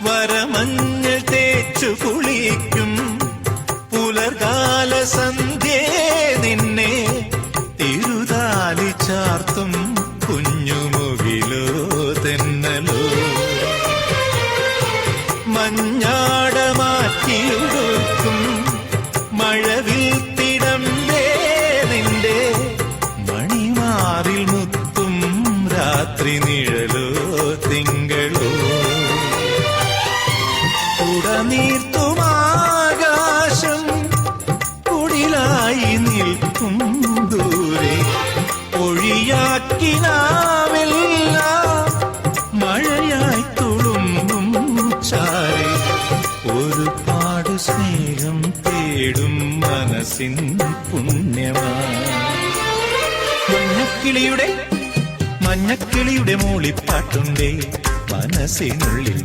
വരമഞ്ഞൾ തേച്ചു കുളിക്കും പുലർകാല സന്ധ്യേ നിന്നെ തിരുതാലി ചാർത്തും കുഞ്ഞുമുകിലോ തെന്നലോ മഞ്ഞാട മാറ്റിയുടുക്കും മഴവിൽ തിടമ്പേ നിന്റെ മണിമാറിൽ മുത്തും രാത്രി നിഴലോ തിങ്കളോ ഉടനീർത്തുമാകാശം കുടിലായി നിൽക്കും ദൂരെ ഒഴിയാക്കിനാവില്ല മഴയായി തുളുമ്പും ചാരെ ഒരുപാട് സ്നേഹം തേടും മനസ്സിൻ പുണ്യമായി മഞ്ഞക്കിളിയുടെ മൂളിപ്പാട്ടുണ്ടേ മനസ്സിനുള്ളിൽ